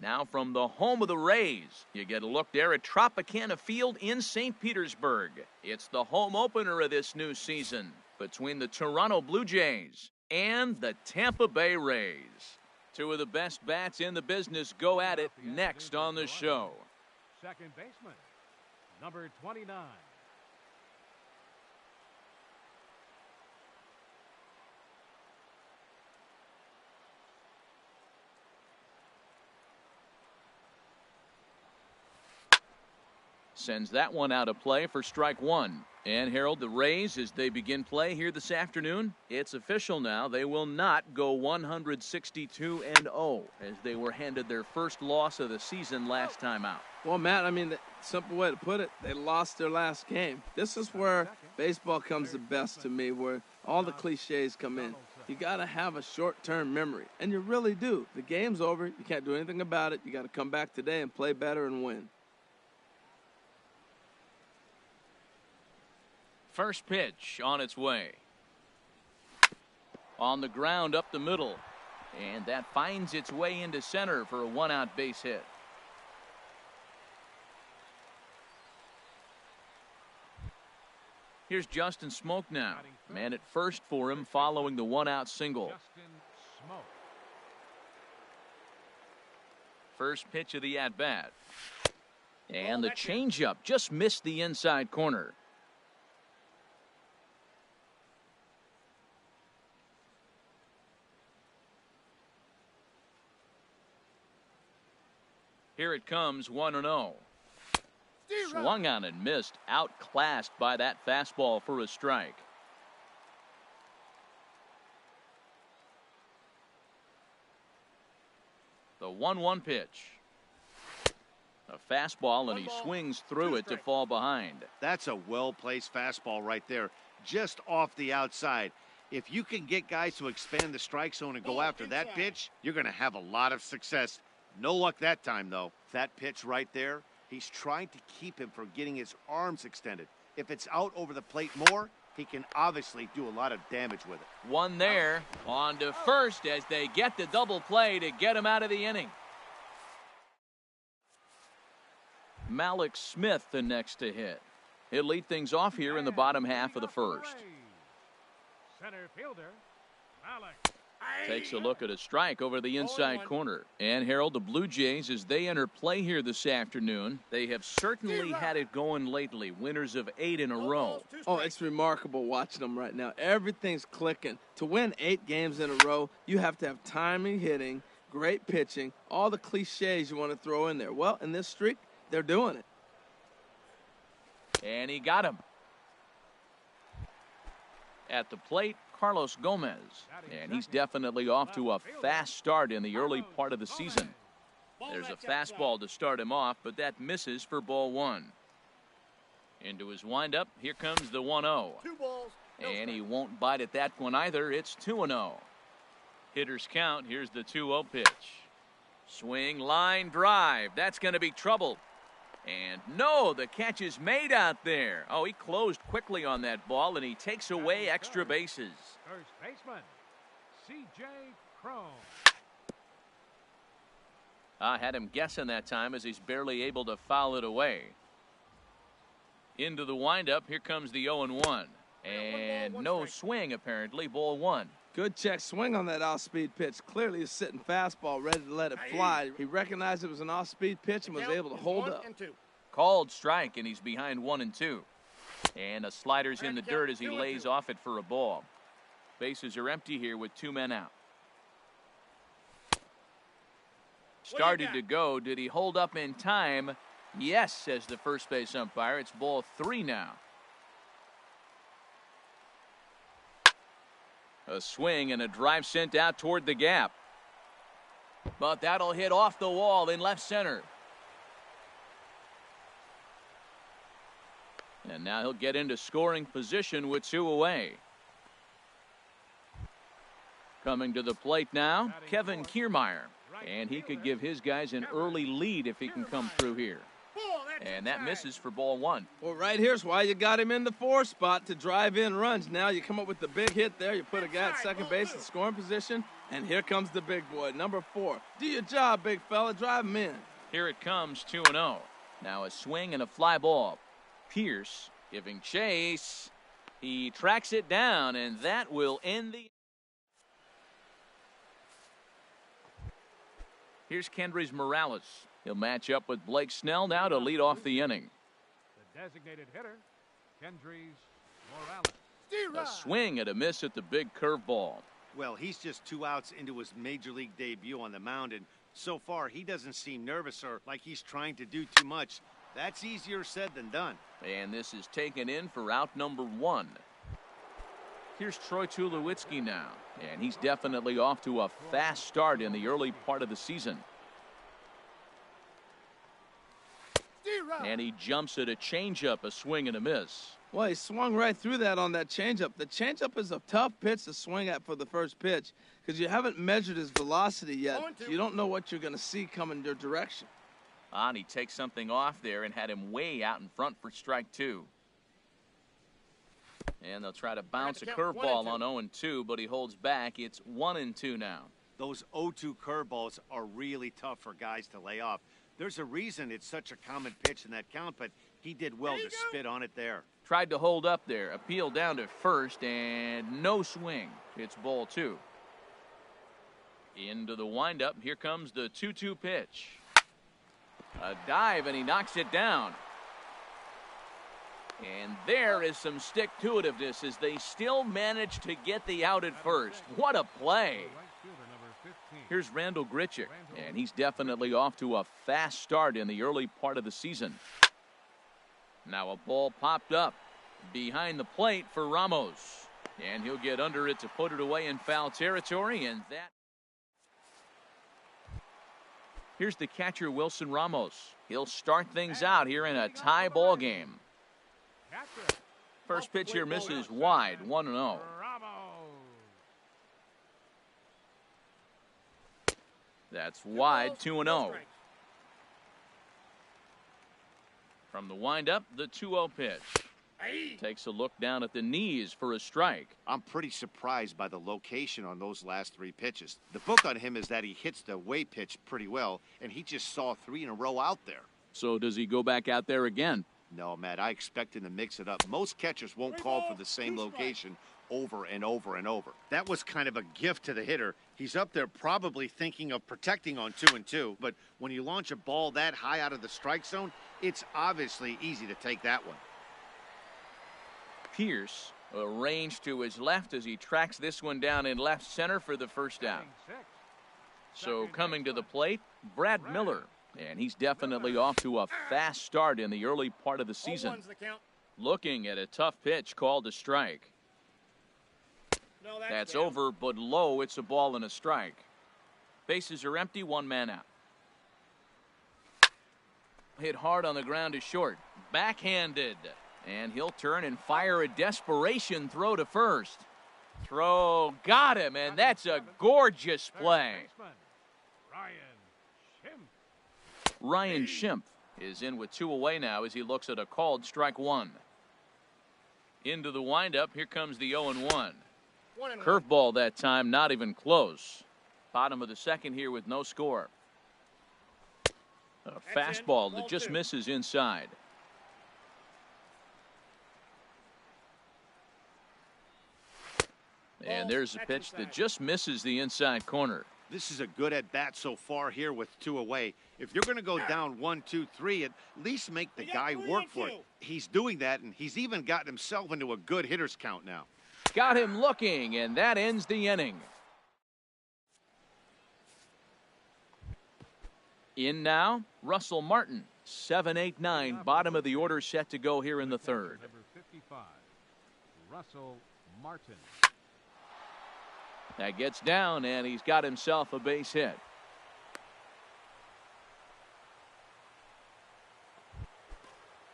Now from the home of the Rays, you get a look there at Tropicana Field in St. Petersburg. It's the home opener of this new season between the Toronto Blue Jays and the Tampa Bay Rays. Two of the best bats in the business go at it next on the show. Second baseman, number 29. Sends that one out of play for strike one. And Harold, the Rays, as they begin play here this afternoon, it's official now. They will not go 162-0 as they were handed their first loss of the season last time out. Well, Matt, I mean, the simple way to put it, they lost their last game. This is where baseball comes the best to me, where all the cliches come in. You got to have a short-term memory, and you really do. The game's over. You can't do anything about it. You got to come back today and play better and win. First pitch on its way. On the ground up the middle. And that finds its way into center for a one-out base hit. Here's Justin Smoak now. Man at first for him following the one-out single. First pitch of the at-bat. And the changeup just missed the inside corner. Here it comes, 1-0. Swung on and missed, outclassed by that fastball for a strike. The 1-1 pitch. A fastball, and he swings through it to fall behind. That's a well-placed fastball right there, just off the outside. If you can get guys to expand the strike zone and go after that pitch, you're going to have a lot of success. No luck that time, though. That pitch right there, he's trying to keep him from getting his arms extended. If it's out over the plate more, he can obviously do a lot of damage with it. One there, on to first as they get the double play to get him out of the inning. Malik Smith the next to hit. He'll lead things off here in the bottom half of the first. Center fielder, Malik. Takes a look at a strike over the inside corner. And Harold, the Blue Jays, as they enter play here this afternoon, they have certainly had it going lately. Winners of 8 in a row. Oh, it's remarkable watching them right now. Everything's clicking. To win 8 games in a row, you have to have timely hitting, great pitching, all the cliches you want to throw in there. Well, in this streak, they're doing it. And he got him. At the plate, Carlos Gomez, and he's definitely off to a fast start in the early part of the season. There's a fastball to start him off, but that misses for ball one. Into his windup, here comes the 1-0. And he won't bite at that one either. It's 2-0. Hitters count. Here's the 2-0 pitch. Swing, line, drive. That's going to be trouble. And no, the catch is made out there. Oh, he closed quickly on that ball, and he takes away extra bases. First baseman, C.J. Cron. I had him guessing that time as he's barely able to foul it away. Into the windup, here comes the 0-1. And no swing, apparently, ball one. Good check swing on that off-speed pitch. Clearly a sitting fastball ready to let it fly. He recognized it was an off-speed pitch and was able to hold up. Called strike, and he's behind 1-2. And a slider's in the dirt as he lays off it for a ball. Bases are empty here with 2 men out. Started to go. Did he hold up in time? Yes, says the first base umpire. It's ball 3 now. A swing and a drive sent out toward the gap. But that'll hit off the wall in left center. And now he'll get into scoring position with 2 away. Coming to the plate now, Kevin Kiermaier. And he could give his guys an early lead if he can come through here. And that misses for ball one. Well, right here's why you got him in the 4 spot to drive in runs. Now you come up with the big hit there. You put a guy at second base in scoring position, and here comes the big boy, number 4. Do your job, big fella. Drive him in. Here it comes, 2-0. Now a swing and a fly ball. Pierce giving chase. He tracks it down, and that will end the... Here's Kendrys Morales. He'll match up with Blake Snell now to lead off the inning. The designated hitter, Kendrys Morales. A swing and a miss at the big curveball. Well, he's just 2 outs into his major league debut on the mound, and so far he doesn't seem nervous or like he's trying to do too much. That's easier said than done. And this is taken in for out number 1. Here's Troy Tulowitzki now, and he's definitely off to a fast start in the early part of the season. And he jumps at a changeup, a swing and a miss. Well, he swung right through that on that changeup. The changeup is a tough pitch to swing at for the first pitch because you haven't measured his velocity yet. So you don't know what you're going to see coming your direction. And he takes something off there and had him way out in front for strike 2. And they'll try to bounce a curveball on 0-2, but he holds back. It's 1-2 now. Those 0-2 curveballs are really tough for guys to lay off. There's a reason it's such a common pitch in that count, but he did well to spit on it there. Tried to hold up there. Appeal down to first, and no swing. It's ball 2. Into the windup. Here comes the 2-2 pitch. A dive, and he knocks it down. And there is some stick-to-itiveness as they still manage to get the out at first. What a play. Here's Randal Grichuk, and he's definitely off to a fast start in the early part of the season. Now a ball popped up behind the plate for Ramos, and he'll get under it to put it away in foul territory, and that... Here's the catcher, Wilson Ramos. He'll start things out here in a tie ball game. First pitch here misses wide, 1-0. That's wide, 2-0. From the windup, the 2-0 pitch. Takes a look down at the knees for a strike. I'm pretty surprised by the location on those last 3 pitches. The book on him is that he hits the away pitch pretty well, and he just saw 3 in a row out there. So does he go back out there again? No, Matt, I expect him to mix it up. Most catchers won't call for the same location over and over and over. That was kind of a gift to the hitter. He's up there probably thinking of protecting on 2-2, but when you launch a ball that high out of the strike zone, it's obviously easy to take that one. Pierce arranged to his left as he tracks this one down in left center for the first down. So coming to the plate, Brad Miller. And he's definitely off to a fast start in the early part of the season. Looking at a tough pitch called a strike. That's over, but low. It's a ball and a strike. Bases are empty, 1 man out. Hit hard on the ground to short. Backhanded. And he'll turn and fire a desperation throw to first. Throw got him, and that's a gorgeous play. Ryan Schimpf is in with 2 away now as he looks at a called strike 1. Into the windup, here comes the 0-1. Curveball that time, not even close. Bottom of the second here with no score. A fastball that just misses inside. And there's a pitch that just misses the inside corner. This is a good at-bat so far here with 2 away. If you're going to go down 1, 2, 3, at least make the guy work for it. He's doing that, and he's even gotten himself into a good hitter's count now. Got him looking, and that ends the inning. In now, Russell Martin. 7, 8, 9, bottom of the order set to go here in the third. Number 55, Russell Martin. That gets down, and he's got himself a base hit.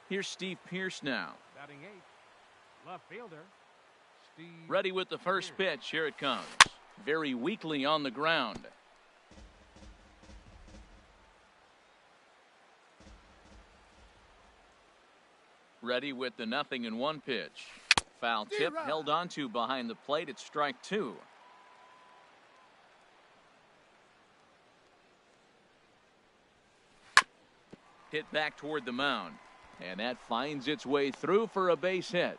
Here's Steve Pierce now. Batting 8, left fielder, Steve. Ready with the first pitch. Here it comes. Very weakly on the ground. Ready with the 0-1 pitch. Foul tip held onto behind the plate. It's strike 2. Hit back toward the mound. And that finds its way through for a base hit.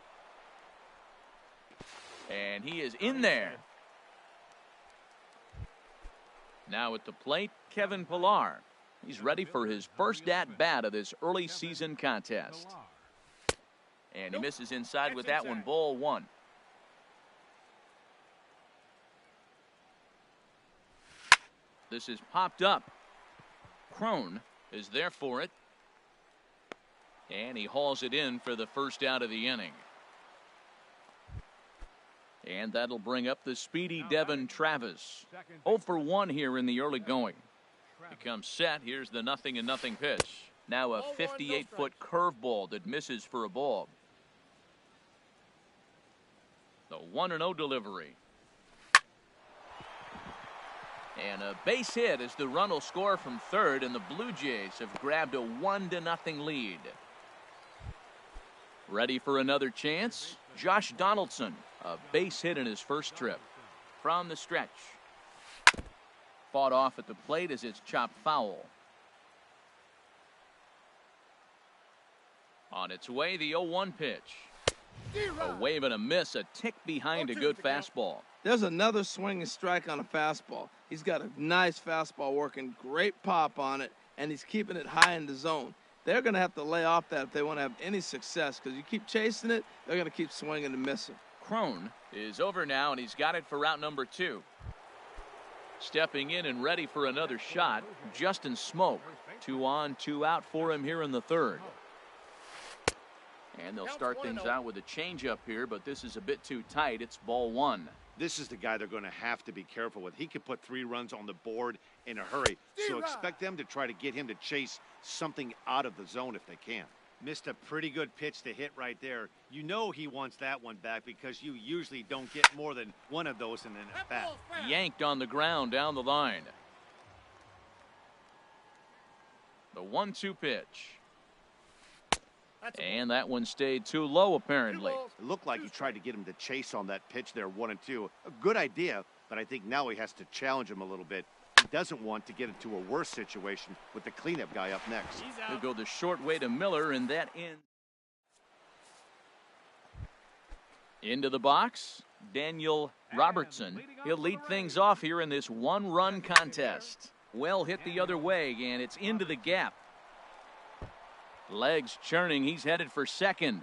And he is in there. Now at the plate, Kevin Pillar. He's ready for his first at-bat of this early season contest. And he misses inside with that one, ball 1. This is popped up. Crone is there for it. And he hauls it in for the first out of the inning. And that'll bring up the speedy Devin Travis. 0 for 1 here in the early going. He comes set. Here's the 0-0 pitch. Now a 58-foot curveball that misses for a ball. The 1-0 delivery. And a base hit as the run will score from third, and the Blue Jays have grabbed a 1-0 lead. Ready for another chance? Josh Donaldson, a base hit in his first trip. From the stretch. Fought off at the plate as it's chopped foul. On its way, the 0-1 pitch. A wave and a miss, a tick behind a good fastball. There's another swinging strike on a fastball. He's got a nice fastball working, great pop on it, and he's keeping it high in the zone. They're going to have to lay off that if they want to have any success, because you keep chasing it, they're going to keep swinging and missing. Crone is over now, and he's got it for route number 2. Stepping in and ready for another shot, Justin Smoak. 2 on, 2 out for him here in the third. And they'll start things out with a changeup here, but this is a bit too tight. It's ball 1. This is the guy they're going to have to be careful with. He could put 3 runs on the board in a hurry, so expect them to try to get him to chase something out of the zone if they can. Missed a pretty good pitch to hit right there. You know he wants that one back because you usually don't get more than one of those in an at-bat. Yanked on the ground down the line. The 1-2 pitch. And that one stayed too low, apparently. It looked like he tried to get him to chase on that pitch there, 1-2. A good idea, but I think now he has to challenge him a little bit. He doesn't want to get into a worse situation with the cleanup guy up next. He'll go the short way to Miller, and that ends. Into the box, Daniel Robertson. He'll lead things off here in this 1-run contest. Well hit the other way, and it's into the gap. Legs churning, he's headed for second.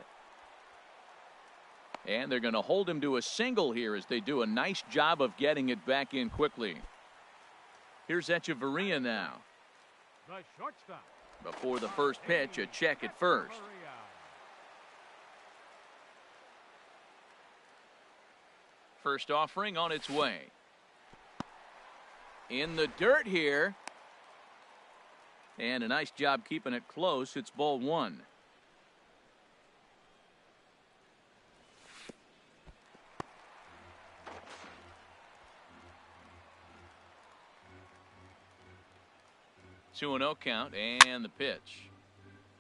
And they're going to hold him to a single here as they do a nice job of getting it back in quickly. Here's Echeverria now. The shortstop. Before the first pitch, a check at first. First offering on its way. In the dirt here. And a nice job keeping it close. It's ball 1. Two and 0 count, and the pitch.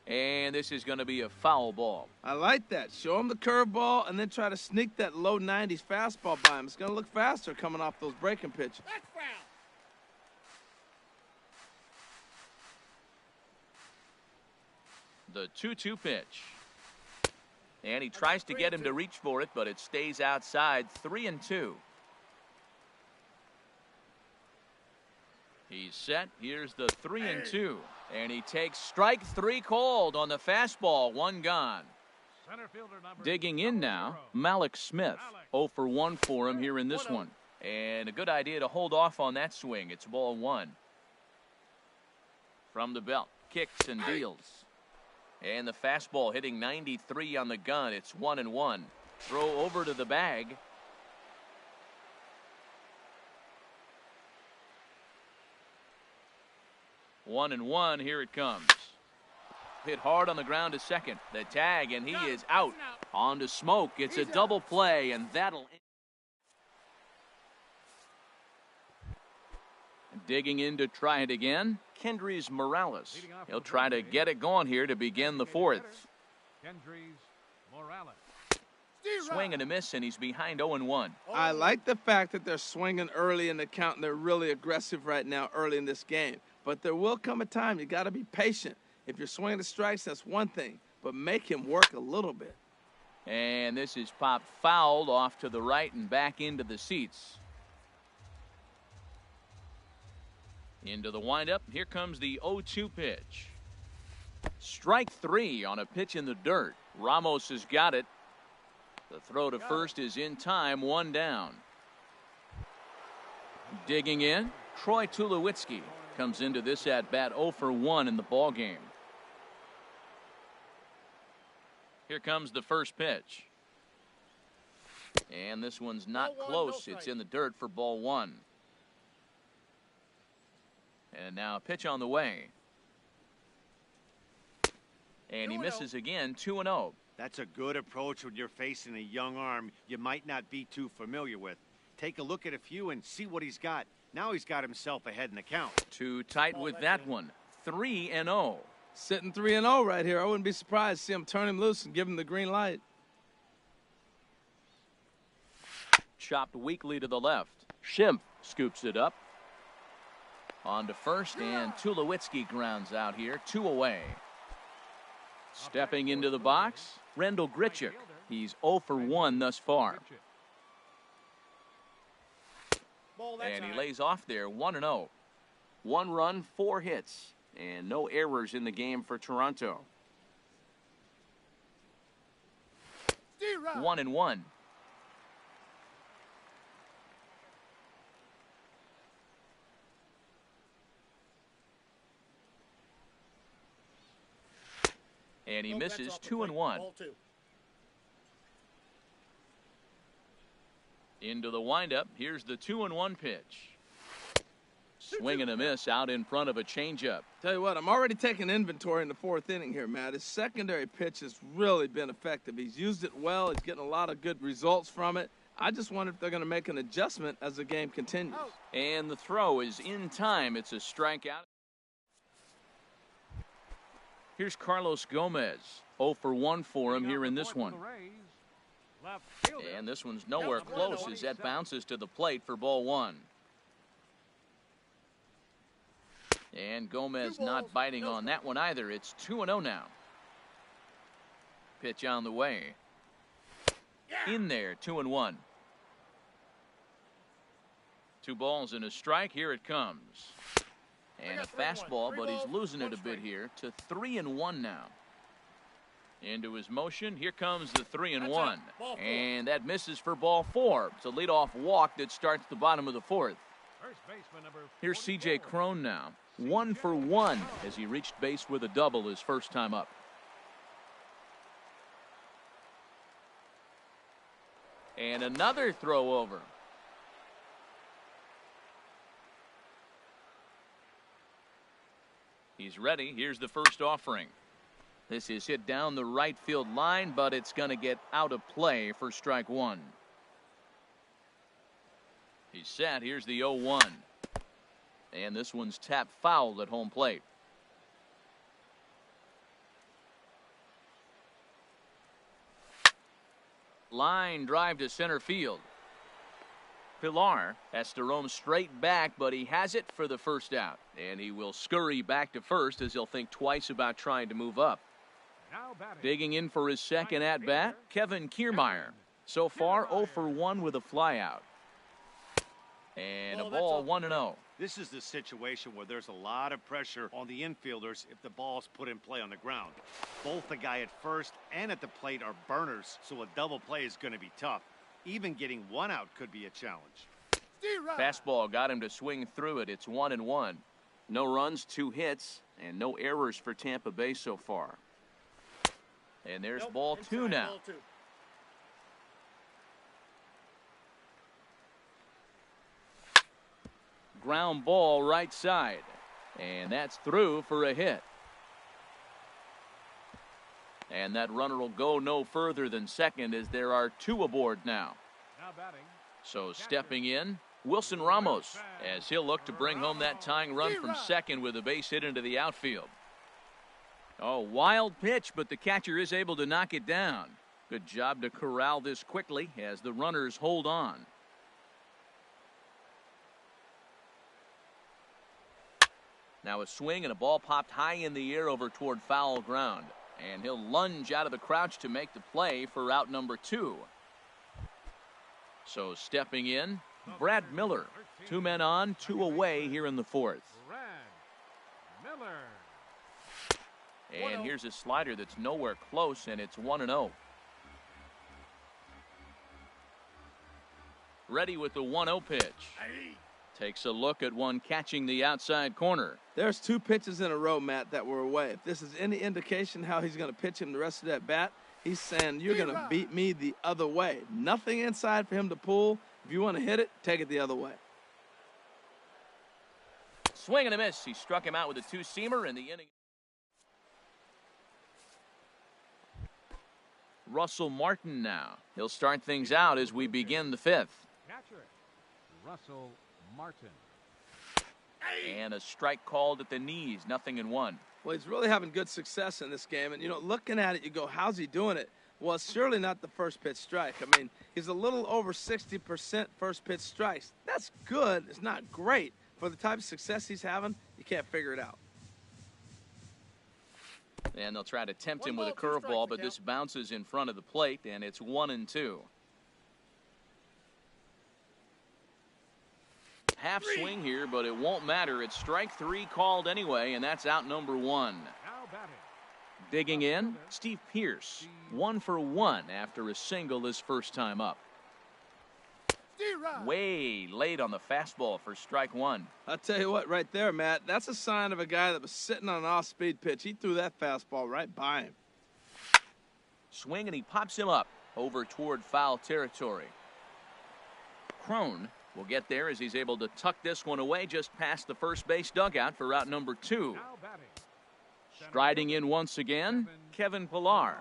And this is going to be a foul ball. I like that. Show him the curveball and then try to sneak that low 90s fastball by him. It's going to look faster coming off those breaking pitches. That's foul. The 2-2 pitch. And he tries to get him to reach for it, but it stays outside. 3-2. He's set. Here's the 3-2. And he takes strike 3 called on the fastball. 1 gone. Digging in now, Malik Smith. 0 for 1 for him here in this one. And a good idea to hold off on that swing. It's ball 1. From the belt. Kicks and deals. And the fastball hitting 93 on the gun. It's 1-1. Throw over to the bag. One and 1. Here it comes. Hit hard on the ground to second. The tag, and he is out. On to Smoak. It's a double play, and that'll. Digging in to try it again, Kendrys Morales. He'll try to get it going here to begin the 4th. Kendrys Morales. Swing and a miss, and he's behind 0-1. I like the fact that they're swinging early in the count and they're really aggressive right now early in this game. But there will come a time you got to be patient. If you're swinging the strikes, that's one thing, but make him work a little bit. And this is popped fouled off to the right and back into the seats. Into the windup. Here comes the 0-2 pitch. Strike three on a pitch in the dirt. Ramos has got it. The throw to first is in time, one down. Digging in, Troy Tulowitzki comes into this at bat 0 for 1 in the ball game. Here comes the first pitch. And this one's not close. It's in the dirt for ball one. And now a pitch on the way. And he misses again, 2-0. That's a good approach when you're facing a young arm you might not be too familiar with. Take a look at a few and see what he's got. Now he's got himself ahead in the count. Too tight with that one. 3-0. Sitting 3-0 right here. I wouldn't be surprised to see him turn him loose and give him the green light. Chopped weakly to the left. Schimpf scoops it up. On to first, and Tulowitzki grounds out here, 2 away. Stepping into the box, Rendell Grichuk. He's 0 for 1 thus far. And he lays off there, 1-0. 1 run, 4 hits, and no errors in the game for Toronto. 1-1. And he misses, 2-1. Into the windup. Here's the 2-1 pitch. Swing and a miss out in front of a changeup. Tell you what, I'm already taking inventory in the 4th inning here, Matt. His secondary pitch has really been effective. He's used it well. He's getting a lot of good results from it. I just wonder if they're going to make an adjustment as the game continues. And the throw is in time. It's a strikeout. Here's Carlos Gomez. 0 for 1 for him here in this one. And this one's nowhere close as that bounces to the plate for ball one. And Gomez not biting on that one either. It's 2-0 now. Pitch on the way. In there, 2-1. 2 balls and a strike. Here it comes. And a fastball, but he's losing it a bit here to 3-1 now. Into his motion. Here comes the 3-1. And that misses for ball 4. It's a leadoff walk that starts the bottom of the 4th. Here's C.J. Cron now. 1 for 1 as he reached base with a double his first time up. And another throw over. He's ready. Here's the first offering. This is hit down the right field line, but it's going to get out of play for strike one. He's set. Here's the 0-1. And this one's tapped foul at home plate. Line drive to center field. Pilar has to roam straight back, but he has it for the first out. And he will scurry back to first as he'll think twice about trying to move up. Digging in for his second at-bat, Kevin Kiermaier. So far, 0 for 1 with a flyout. And a ball, 1-0. This is the situation where there's a lot of pressure on the infielders if the ball's put in play on the ground. Both the guy at first and at the plate are burners, so a double play is going to be tough. Even getting one out could be a challenge. Fastball got him to swing through it. It's 1-1. No runs, 2 hits, and no errors for Tampa Bay so far. And there's ball 2 now. Ground ball right side. And that's through for a hit. And that runner will go no further than second as there are 2 aboard now. So stepping in, Wilson Ramos, as he'll look to bring home that tying run from second with a base hit into the outfield. Oh, wild pitch, but the catcher is able to knock it down. Good job to corral this quickly as the runners hold on. Now a swing and a ball popped high in the air over toward foul ground. And he'll lunge out of the crouch to make the play for out number 2. So stepping in, Brad Miller. 2 men on, 2 away here in the 4th. Brad Miller. And here's a slider that's nowhere close, and it's 1-0. Ready with the 1-0 pitch. Takes a look at one catching the outside corner. There's 2 pitches in a row, Matt, that were away. If this is any indication how he's going to pitch him the rest of that bat, he's saying, you're going to beat me the other way. Nothing inside for him to pull. If you want to hit it, take it the other way. Swing and a miss. He struck him out with a 2-seamer in the inning. Russell Martin now. He'll start things out as we begin the 5th. Catcher Russell Martin. And a strike called at the knees, 0-1. Well, he's really having good success in this game. And, looking at it, you go, how's he doing it? Well, it's surely not the first pitch strike. I mean, he's a little over 60% first pitch strikes. That's good. It's not great. For the type of success he's having, you can't figure it out. And they'll try to tempt him with a curveball, but this bounces in front of the plate, and it's 1-2. Half swing here, but it won't matter. It's strike 3 called anyway, and that's out number 1. Now batting. Digging in, Steve Pearce, 1 for 1 after a single his first time up. Way late on the fastball for strike 1. I'll tell you what, right there, Matt, that's a sign of a guy that was sitting on an off-speed pitch. He threw that fastball right by him. Swing, and he pops him up over toward foul territory. Crone will get there as he's able to tuck this one away just past the first base dugout for out number 2. Now batting. Striding in once again, Kevin Pillar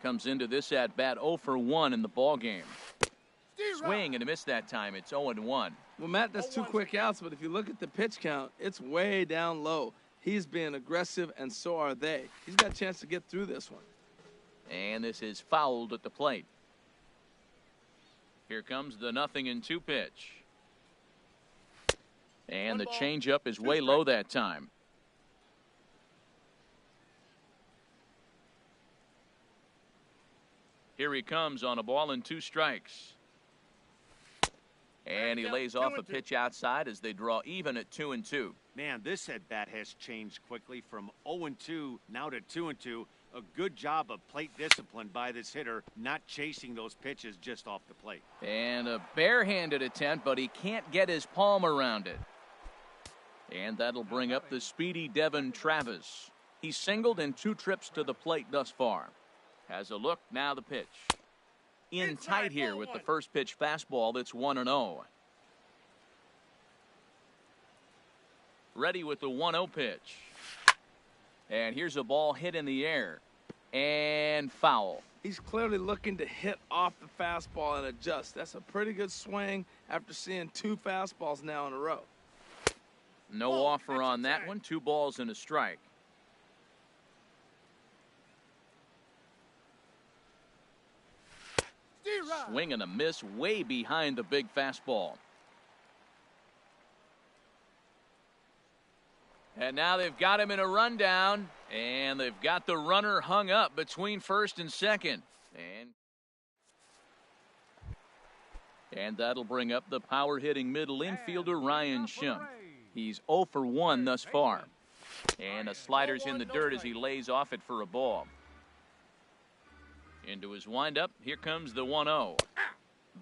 comes into this at-bat 0 for 1 in the ballgame. Swing and a miss that time. It's 0-1. Well, Matt, that's 2 quick outs, but if you look at the pitch count, it's way down low. He's being aggressive, and so are they. He's got a chance to get through this one. And this is fouled at the plate. Here comes the 0-2 pitch. And the changeup is way low that time. Here he comes on a ball and 2 strikes. And he lays off a pitch outside as they draw even at 2-2. Man, this at-bat has changed quickly from 0-2 now to 2-2. A good job of plate discipline by this hitter, not chasing those pitches just off the plate. And a barehanded attempt, but he can't get his palm around it. And that'll bring up the speedy Devin Travis. He's singled in 2 trips to the plate thus far. Has a look, now the pitch. In tight here with the first pitch fastball that's 1-0. Ready with the 1-0 pitch. And here's a ball hit in the air. And foul. He's clearly looking to hit off the fastball and adjust. That's a pretty good swing after seeing 2 fastballs now in a row. No offer on that one. 2 balls and a strike. Swing and a miss way behind the big fastball. And now they've got him in a rundown, and they've got the runner hung up between first and second. And that'll bring up the power-hitting middle infielder Ryan Schimpf. He's 0 for 1 thus far. And a slider's in the dirt as he lays off it for a ball. Into his windup, here comes the 1-0.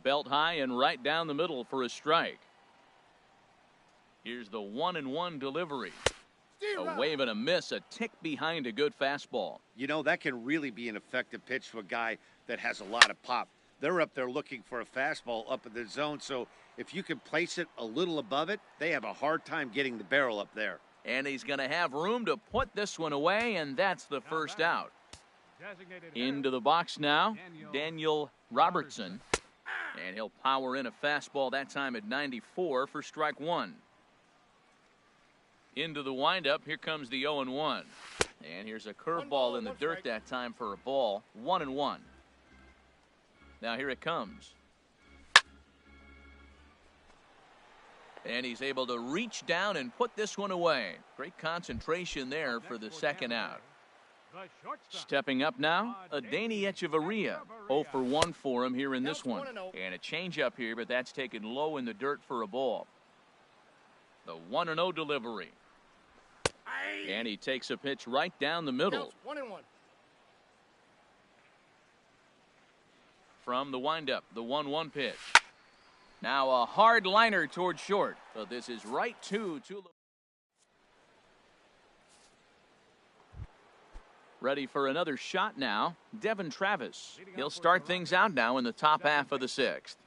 Belt high and right down the middle for a strike. Here's the 1-1 delivery. A wave and a miss, a tick behind a good fastball. You know, that can really be an effective pitch to a guy that has a lot of pop. They're up there looking for a fastball up in the zone, so if you can place it a little above it, they have a hard time getting the barrel up there. And he's going to have room to put this one away, and that's the first out. Into the box now, Daniel Robertson. And he'll power in a fastball that time at 94 for strike 1. Into the windup, here comes the 0-1. And here's a curveball in the dirt that time for a ball. 1-1. Now here it comes. And he's able to reach down and put this one away. Great concentration there for the second out. Stepping up now, Adeiny Echeverria. 0 for 1 for him here in this one. And a changeup here, but that's taken low in the dirt for a ball. The 1-0 delivery. And he takes a pitch right down the middle. 1-1. From the windup, the 1-1 pitch. Now a hard liner towards short. But this is right to ready for another shot now. Devon Travis. He'll start things out now in the top half of the sixth.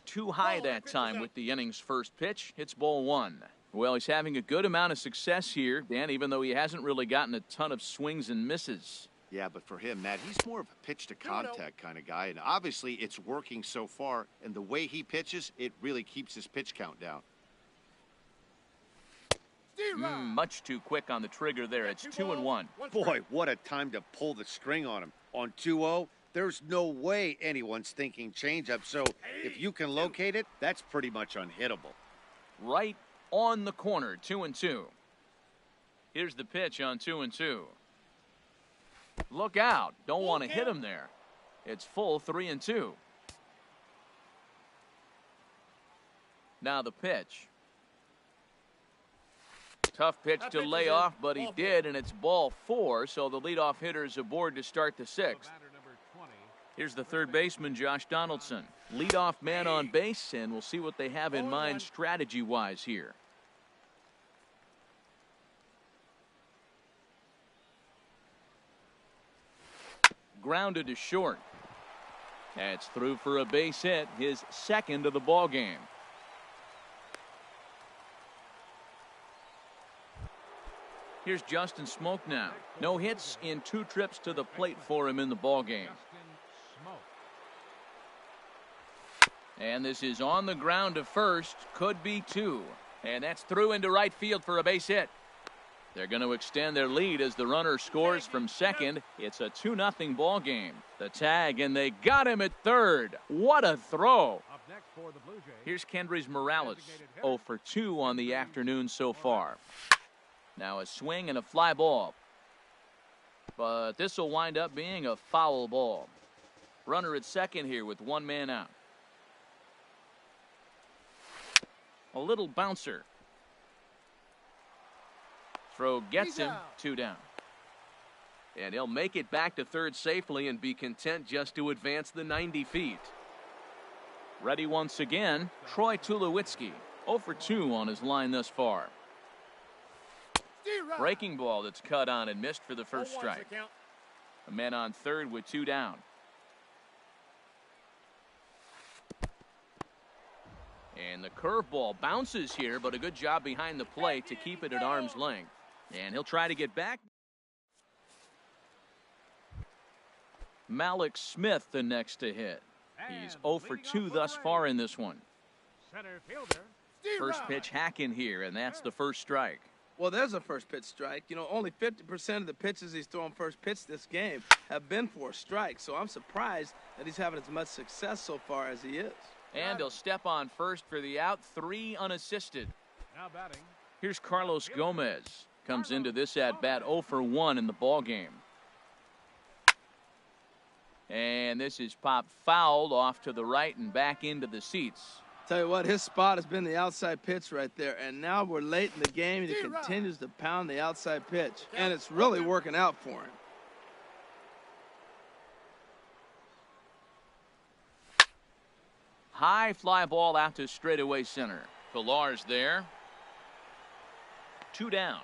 Too high that time with the inning's first pitch. It's ball 1. Well, he's having a good amount of success here, Dan, even though he hasn't really gotten a ton of swings and misses. Yeah, but for him, Matt, he's more of a pitch-to-contact kind of guy, and obviously it's working so far, and the way he pitches, it really keeps his pitch count down. Much too quick on the trigger there. It's 2-1. Boy, what a time to pull the string on him. On 2-0, there's no way anyone's thinking changeup, so if you can locate it, that's pretty much unhittable. Right on the corner, 2-2. Here's the pitch on 2-2. Look out. Don't want to hit him there. It's full 3-2. Now the pitch. Tough pitch to lay off, but he did, and it's ball 4, so the leadoff hitter is aboard to start the sixth. Here's the third baseman, Josh Donaldson. Leadoff man on base, and we'll see what they have in mind strategy-wise here. Grounded to short. That's through for a base hit, his second of the ball game. Here's Justin Smoak now. No hits in 2 trips to the plate for him in the ball game. And this is on the ground to first. Could be 2. And that's through into right field for a base hit. They're going to extend their lead as the runner scores from second. It's a 2-0 ball game. The tag, and they got him at third. What a throw. Here's Kendrys Morales. 0 for 2 on the afternoon so far. Now a swing and a fly ball. But this will wind up being a foul ball. Runner at second here with 1 man out. A little bouncer. Throw gets him, 2 down. And he'll make it back to third safely and be content just to advance the 90 feet. Ready once again, Troy Tulowitzki. 0 for 2 on his line thus far. Breaking ball that's cut on and missed for the first strike. A man on third with 2 down. And the curveball bounces here, but a good job behind the plate to keep it at arm's length. And he'll try to get back. Malik Smith the next to hit. He's 0 for 2 thus far in this one. First pitch hack in here, and that's the first strike. Well, there's a first pitch strike. You know, only 50% of the pitches he's thrown first pitch this game have been for a strike. So I'm surprised that he's having as much success so far as he is. And he'll step on first for the out, 3 unassisted. Now batting. Here's Carlos Gomez. Comes into this at bat 0 for 1 in the ball game. And this is popped fouled off to the right and back into the seats. Tell you what, his spot has been the outside pitch right there. And now we're late in the game, and he continues to pound the outside pitch. And it's really working out for him. High fly ball out to straightaway center. Pillar's there. 2 down.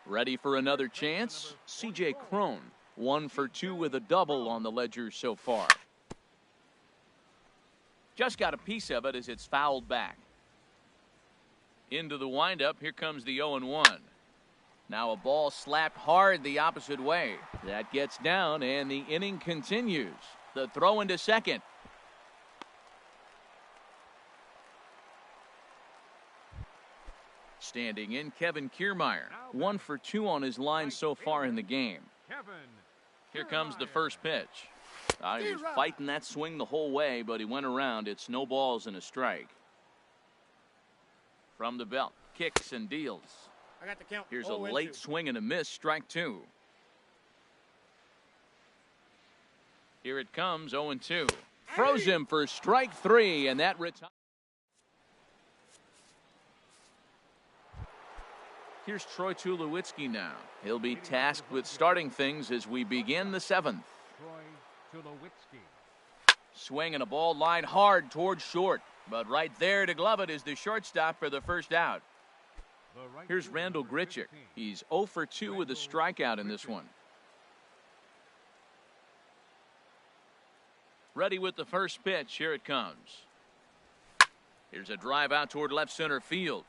Ready for another chance? C.J. Cron. 1 for 2 with a double on the ledger so far. Just got a piece of it as it's fouled back. Into the windup. Here comes the 0-1. Now a ball slapped hard the opposite way. That gets down, and the inning continues. The throw into second. standing in, Kevin Kiermaier. 1 for 2 on his line so far in the game. Here comes the first pitch. He was fighting that swing the whole way, but he went around. It's no balls and a strike. From the belt, kicks and deals. I got the count. Here's a late swing and a miss, strike 2. Here it comes, 0-2. Throws him for strike 3, and that retires. Here's Troy Tulowitzki now. He'll be tasked with starting things as we begin the 7th. Swing and a ball line hard towards short, but right there to glove it is the shortstop for the first out. Here's Randall Grichuk. He's 0 for 2 with a strikeout in this one. Ready with the first pitch. Here it comes. Here's a drive out toward left center field.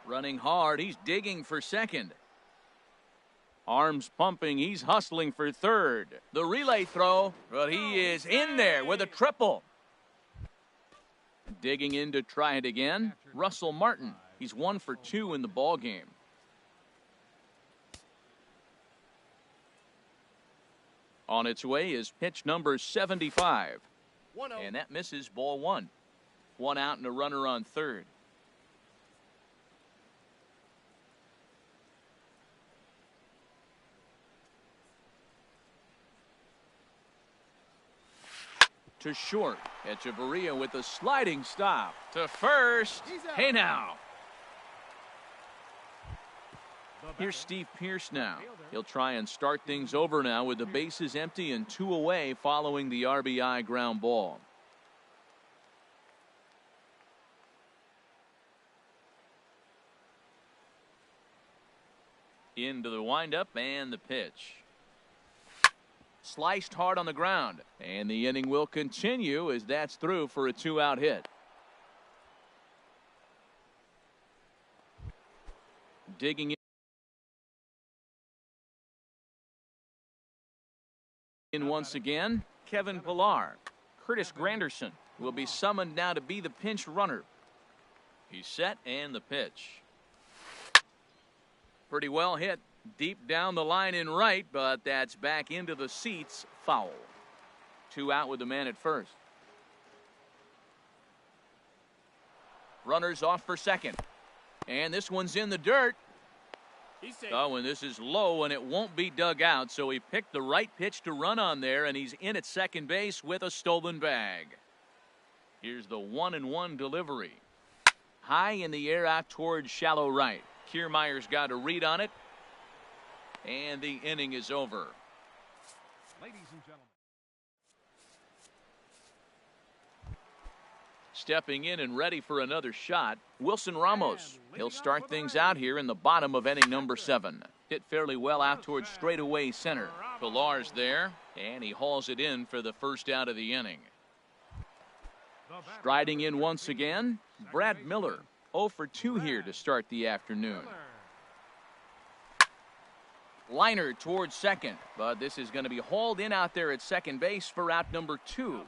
Running hard. He's digging for second. Arms pumping. He's hustling for third. The relay throw, but he is in there with a triple. Digging in to try it again. Russell Martin. He's 1 for 2 in the ball game. On its way is pitch number 75. And that misses, ball 1. 1 out and a runner on third. To short. Echeverria with a sliding stop. To first. Hey now. Here's Steve Pearce now. He'll try and start things over now with the bases empty and 2 away following the RBI ground ball. Into the windup and the pitch. Sliced hard on the ground, and the inning will continue as that's through for a 2-out hit. Digging in once again, Kevin Pillar. Curtis Granderson will be summoned now to be the pinch runner. He's set and the pitch. Pretty well hit. Deep down the line in right, but that's back into the seats. Foul. 2 out with the man at first. Runners off for second. And this one's in the dirt. Oh, and this is low, and it won't be dug out, so he picked the right pitch to run on there, and he's in at second base with a stolen bag. Here's the 1-1 delivery. High in the air out towards shallow right. Kiermaier's got a read on it. And the inning is over. Ladies and gentlemen. Stepping in and ready for another shot, Wilson Ramos. He'll start things out here in the bottom of inning number 7. Hit fairly well out towards straightaway center. Pillar's there, and he hauls it in for the first out of the inning. Striding in once again, Brad Miller. 0 for 2 here to start the afternoon. Liner towards second, but this is going to be hauled in out there at second base for out number 2.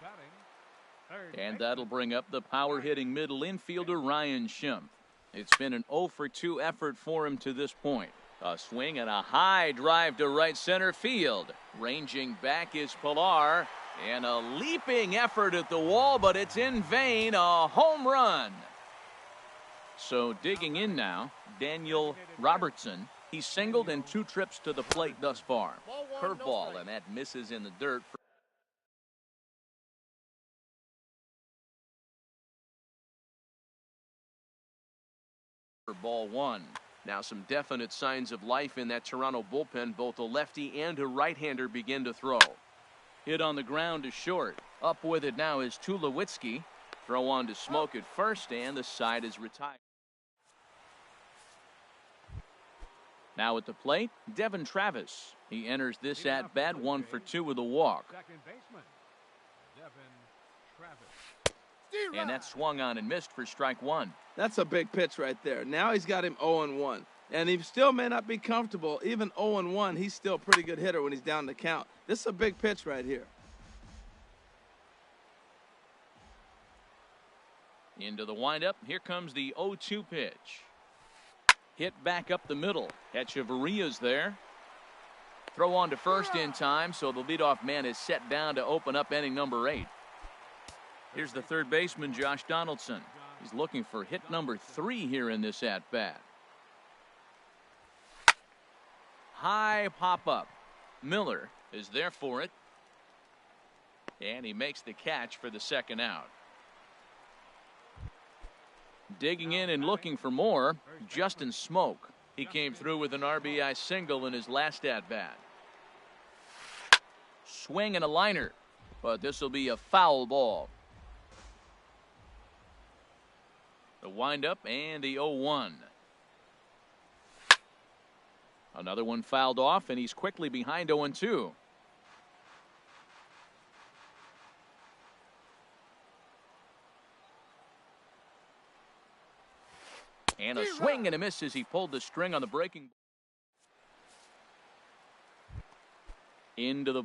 And that'll bring up the power-hitting middle infielder Ryan Schimpf. It's been an 0 for 2 effort for him to this point. A swing and a high drive to right center field. Ranging back is Pillar, and a leaping effort at the wall, but it's in vain. A home run. So digging in now, Daniel Robertson. He's singled in 2 trips to the plate thus far. Curveball, and that misses in the dirt. For ball 1. Now some definite signs of life in that Toronto bullpen. Both a lefty and a right-hander begin to throw. Hit on the ground to short. Up with it now is Tulowitzki. Throw on to Smoke at first, and the side is retired. Now at the plate, Devin Travis. He enters this at bat 1 for 2 with a walk. Second baseman, Devin Travis. And that swung on and missed for strike 1. That's a big pitch right there. Now he's got him 0-1. And he still may not be comfortable. Even 0-1, he's still a pretty good hitter when he's down the count. This is a big pitch right here. Into the windup. Here comes the 0-2 pitch. Hit back up the middle. Echeverria's there. Throw on to first in time, so the leadoff man is set down to open up inning number 8. Here's the third baseman, Josh Donaldson. He's looking for hit number 3 here in this at-bat. High pop-up. Miller is there for it. And he makes the catch for the second out. Digging in and looking for more, Justin Smoak. He came through with an RBI single in his last at-bat. Swing and a liner, but this will be a foul ball. The windup and the 0-1. Another one fouled off, and he's quickly behind 0-2. And a swing and a miss as he pulled the string on the breaking. Into the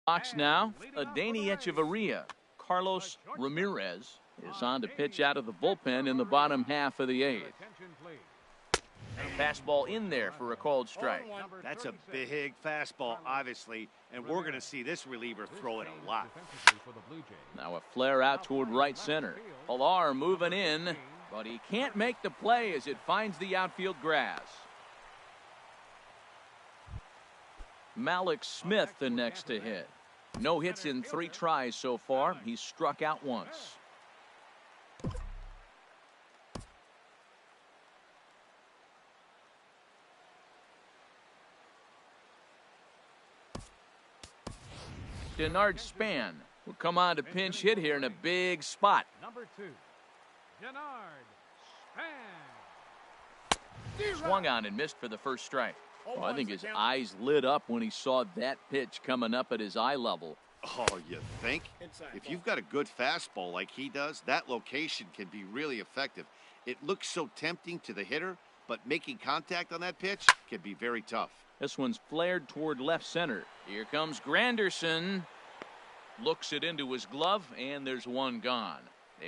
box now. Adeiny Echeverria. Carlos Ramirez is on to pitch out of the bullpen in the bottom half of the 8th. Fastball in there for a called strike. That's a big fastball, obviously, and we're going to see this reliever throw it a lot. Now a flare out toward right center. Pilar moving in, but he can't make the play as it finds the outfield grass. Malik Smith the next to hit. No hits in 3 tries so far. He's struck out once. Denard Span will come on to pinch hit here in a big spot. Number 2, Denard Span. Swung on and missed for the first strike. Oh, I think his eyes lit up when he saw that pitch coming up at his eye level. Oh, you think? If you've got a good fastball like he does, that location can be really effective. It looks so tempting to the hitter, but making contact on that pitch can be very tough. This one's flared toward left center. Here comes Granderson. Looks it into his glove, and there's one gone.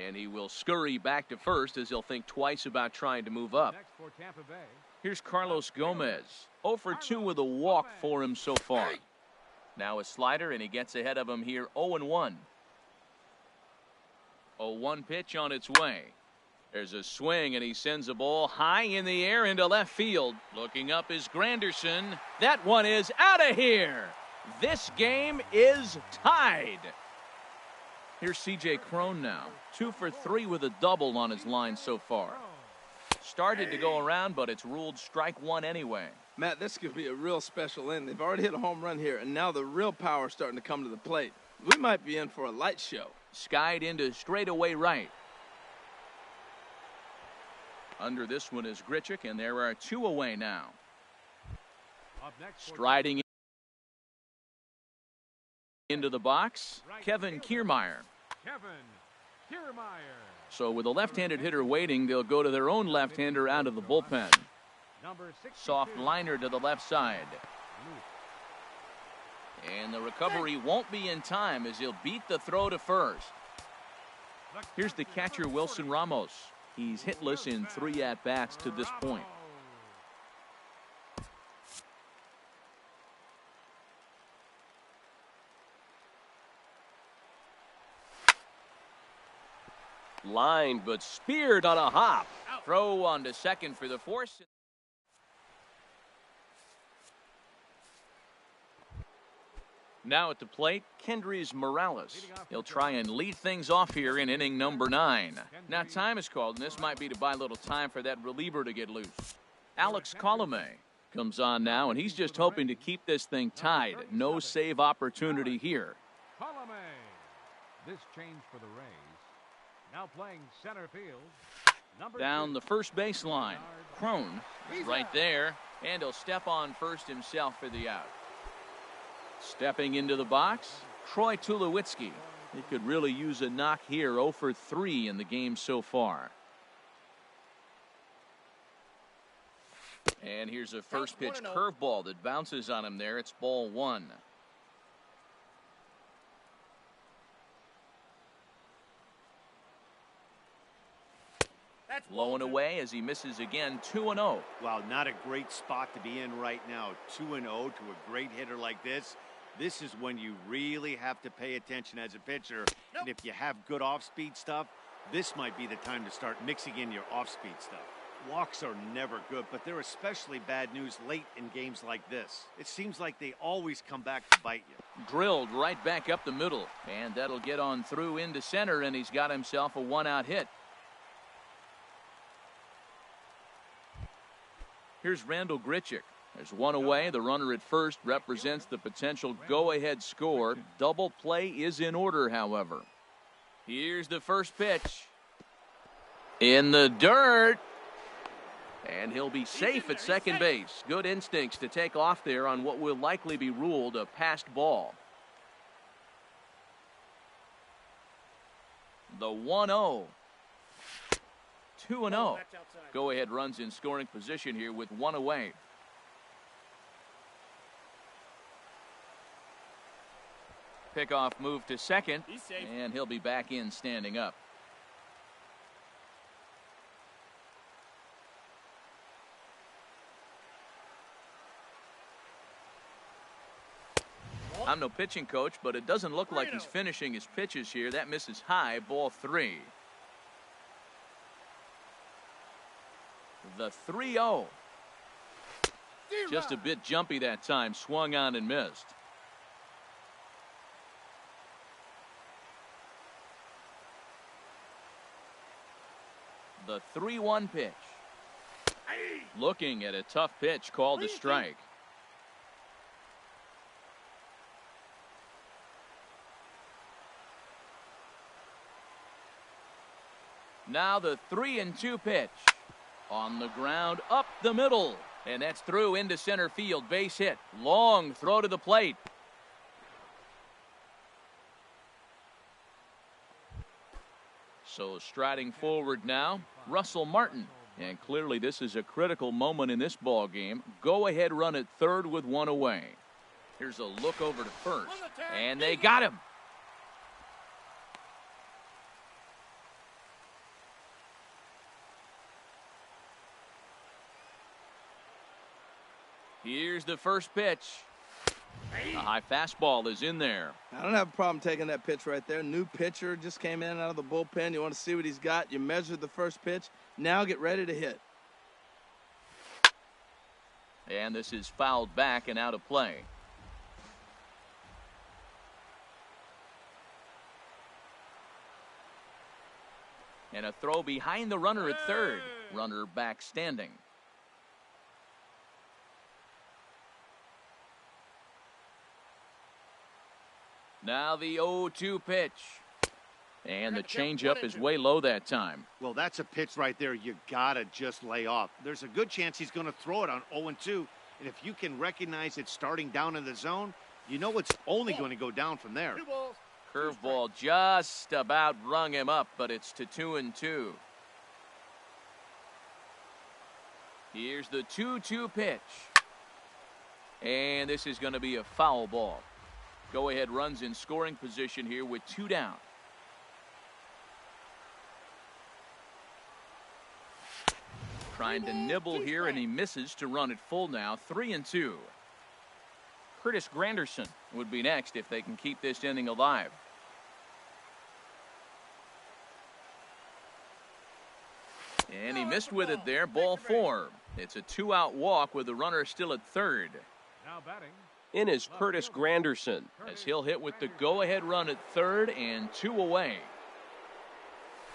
And he will scurry back to first as he'll think twice about trying to move up. Next for Tampa Bay. Here's Carlos Gomez. 0 for 2 with a walk for him so far. Now a slider, and he gets ahead of him here 0-1. 0-1 pitch on its way. There's a swing, and he sends a ball high in the air into left field. Looking up is Granderson. That one is out of here. This game is tied. Here's C.J. Cron now. 2 for 3 with a double on his line so far. Started to go around, but it's ruled strike 1 anyway. Matt, this could be a real special inning. They've already hit a home run here, and now the real power is starting to come to the plate. We might be in for a light show. Skied into straightaway right. Under this one is Grichuk, and there are 2 away now. Up next for Striding into the box, Kevin Kiermaier. Kevin Kiermaier. So with a left-handed hitter waiting, they'll go to their own left-hander out of the bullpen. Number 62. Soft liner to the left side. And the recovery won't be in time as he'll beat the throw to first. Here's the catcher, Wilson Ramos. He's hitless in 3 at-bats to this point. Lined but speared on a hop. Throw on to second for the force. Now at the plate, Kendrys Morales. He'll try and lead things off here in inning number 9. Now time is called, and this might be to buy a little time for that reliever to get loose. Alex Colomé comes on now, and he's just hoping to keep this thing tied. No save opportunity here. Colomé. This change for the Rays. Now playing center field. Number Down 2. the first baseline. Cron is right there, and he'll step on first himself for the out. Stepping into the box, Troy Tulowitzki. He could really use a knock here. 0 for 3 in the game so far. And here's a first pitch curveball that bounces on him there. It's ball 1. Low and away as he misses again, 2-0. Well, not a great spot to be in right now. 2-0 to a great hitter like this. This is when you really have to pay attention as a pitcher. And if you have good off-speed stuff, this might be the time to start mixing in your off-speed stuff. Walks are never good, but they're especially bad news late in games like this. It seems like they always come back to bite you. Drilled right back up the middle, and that'll get on through into center, and he's got himself a one-out hit. Here's Randall Grichuk. There's one away. The runner at first represents the potential go-ahead score. Double play is in order, however. Here's the first pitch. In the dirt. And he'll be safe at second base. Good instincts to take off there on what will likely be ruled a passed ball. The 1-0. 2-0. Go-ahead runs in scoring position here with one away. Pickoff move to second, and he'll be back in standing up. I'm no pitching coach, but it doesn't look like he's finishing his pitches here. That misses high, ball 3. The 3-0. Just a bit jumpy that time, swung on and missed. The 3-1 pitch. Looking at a tough pitch called a strike. Now the 3-2 pitch. On the ground, up the middle. And that's through into center field. Base hit. Long throw to the plate. So striding forward now, Russell Martin. And clearly this is a critical moment in this ball game. Go ahead run at third with one away. Here's a look over to first. And they got him. Here's the first pitch. A high fastball is in there. I don't have a problem taking that pitch right there. New pitcher just came in out of the bullpen. You want to see what he's got. You measure the first pitch. Now get ready to hit. And this is fouled back and out of play. And a throw behind the runner at third. Runner back standing. Now the 0-2 pitch. And the changeup is way low that time. Well, that's a pitch right there you got to just lay off. There's a good chance he's going to throw it on 0-2. And if you can recognize it starting down in the zone, you know it's only going to go down from there. Curveball just about rung him up, but it's to 2-2. Here's the 2-2 pitch. And this is going to be a foul ball. Go-ahead runs in scoring position here with 2 down. Trying to nibble here, and he misses to run it full now. 3-2. Curtis Granderson would be next if they can keep this inning alive. And he missed with it there. Ball 4. It's a 2-out walk with the runner still at third. Now batting. In is Curtis Granderson as he'll hit with the go-ahead run at third and 2 away.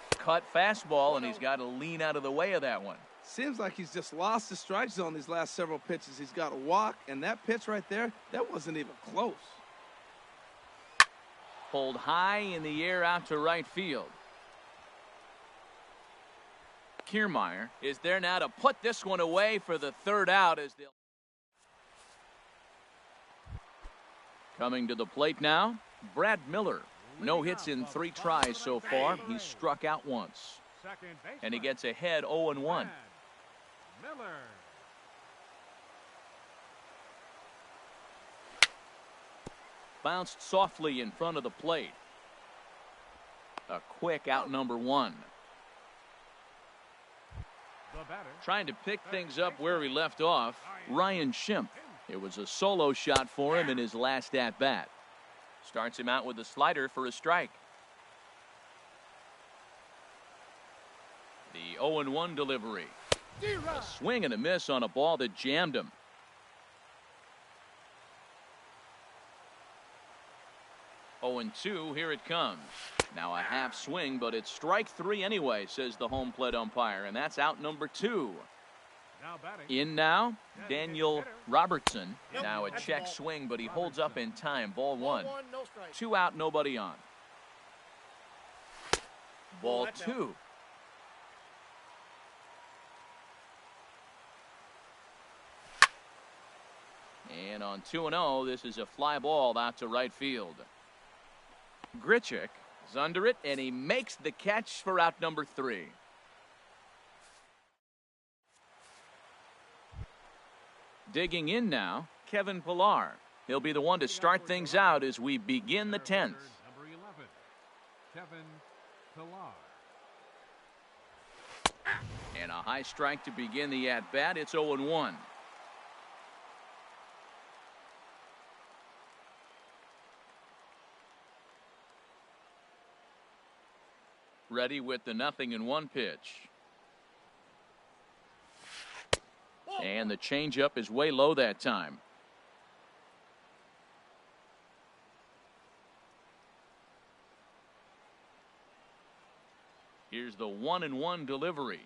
Cut fastball, and he's got to lean out of the way of that one. Seems like he's just lost the strike zone these last several pitches. He's got a walk, and that pitch right there, that wasn't even close. Pulled high in the air out to right field. Kiermaier is there now to put this one away for the third out as they'll. Coming to the plate now, Brad Miller. No hits in 3 tries so far. He's struck out once. And he gets ahead 0-1. Miller. Bounced softly in front of the plate. A quick out number 1. Trying to pick things up where he left off, Ryan Schimpf. It was a solo shot for him in his last at-bat. Starts him out with a slider for a strike. The 0-1 delivery. A swing and a miss on a ball that jammed him. Oh, 0-2, here it comes. Now a half swing, but it's strike three anyway, says the home plate umpire, and that's out number 2. In now, Daniel Robertson. Now a check swing, but he holds up in time. Ball 1. 2 out, nobody on. Ball 2. And on 2-0, this is a fly ball out to right field. Grichuk is under it, and he makes the catch for out number 3. Digging in now, Kevin Pillar. He'll be the one to start things out as we begin the 10th. Number 11, Kevin Pillar. And a high strike to begin the at-bat. It's 0-1. Ready with the 0-1 pitch. And the changeup is way low that time. Here's the 1-1 delivery.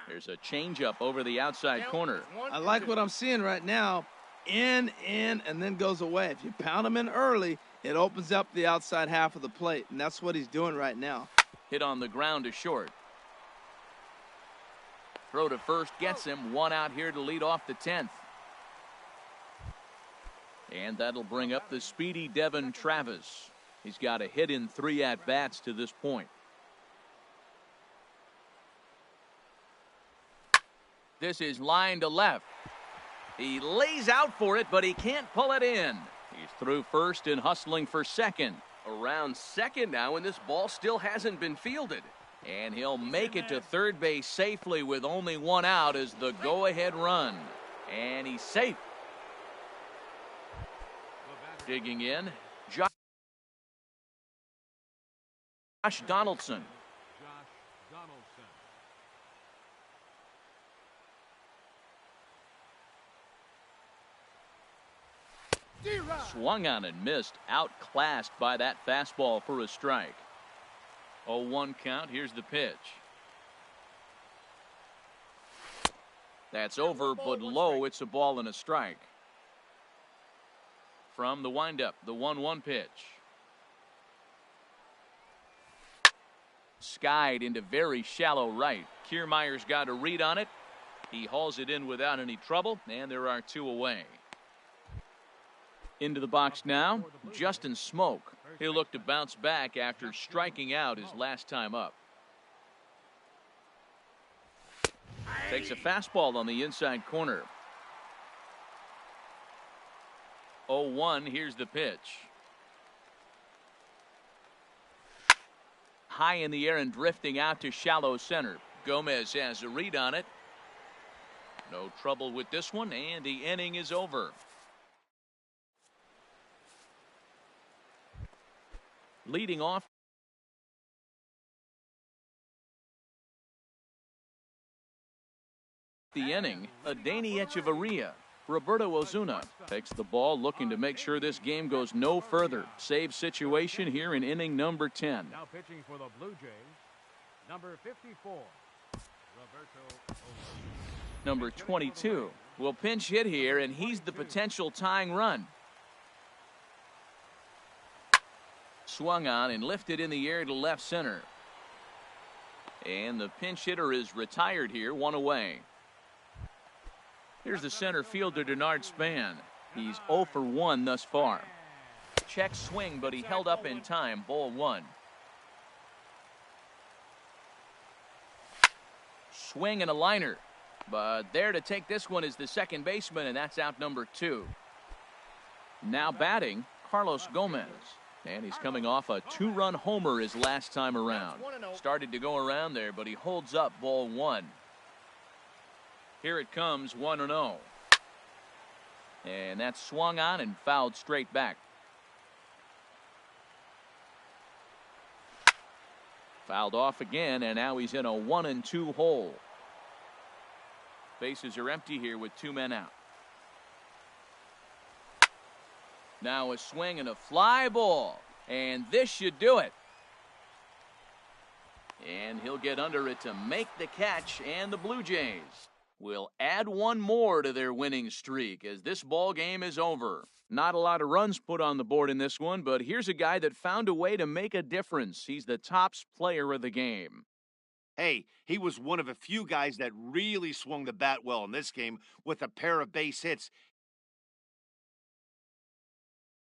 There's a changeup over the outside corner. I like what I'm seeing right now. In, and then goes away. If you pound him in early, it opens up the outside half of the plate, and that's what he's doing right now. Hit on the ground to short. Throw to first gets him. 1 out here to lead off the 10th. And that'll bring up the speedy Devon Travis. He's got a hit in 3 at-bats to this point. This is line to left. He lays out for it, but he can't pull it in. He's through first and hustling for second. Around second now, and this ball still hasn't been fielded. And he'll make it to third base safely with only 1 out as the go-ahead run. And he's safe. Digging in, Josh Donaldson. Swung on and missed, outclassed by that fastball for a strike. 0-1 count. Here's the pitch. That's over, but low. It's a ball and a strike. From the windup, the 1-1 pitch. Skied into very shallow right. Kiermaier's got a read on it. He hauls it in without any trouble, and there are 2 away. Into the box now, Justin Smoak. He'll look to bounce back after striking out his last time up. Takes a fastball on the inside corner. 0-1, here's the pitch. High in the air and drifting out to shallow center. Gomez has a read on it. No trouble with this one, and the inning is over. Leading off the inning, Adeiny Hechavarria. Roberto Osuna takes the ball, looking to make sure this game goes no further. Save situation here in inning number 10. Now pitching for the Blue Jays, number 54, Roberto Osuna. Number 22 will pinch hit here, and he's the potential tying run. Swung on and lifted in the air to left center. And the pinch hitter is retired here, 1 away. Here's the center fielder, Denard Span. He's 0 for 1 thus far. Check swing, but he held up in time. Ball 1. Swing and a liner. But there to take this one is the second baseman, and that's out number 2. Now batting, Carlos Gomez. And he's coming off a 2-run homer his last time around. Started to go around there, but he holds up ball 1. Here it comes, 1-0. And that's swung on and fouled straight back. Fouled off again, and now he's in a 1-2 hole. Bases are empty here with 2 men out. Now a swing and a fly ball. And this should do it. And he'll get under it to make the catch, and the Blue Jays will add 1 more to their winning streak as this ball game is over. Not a lot of runs put on the board in this one, but here's a guy that found a way to make a difference. He's the tops player of the game. Hey, he was one of a few guys that really swung the bat well in this game with a pair of base hits.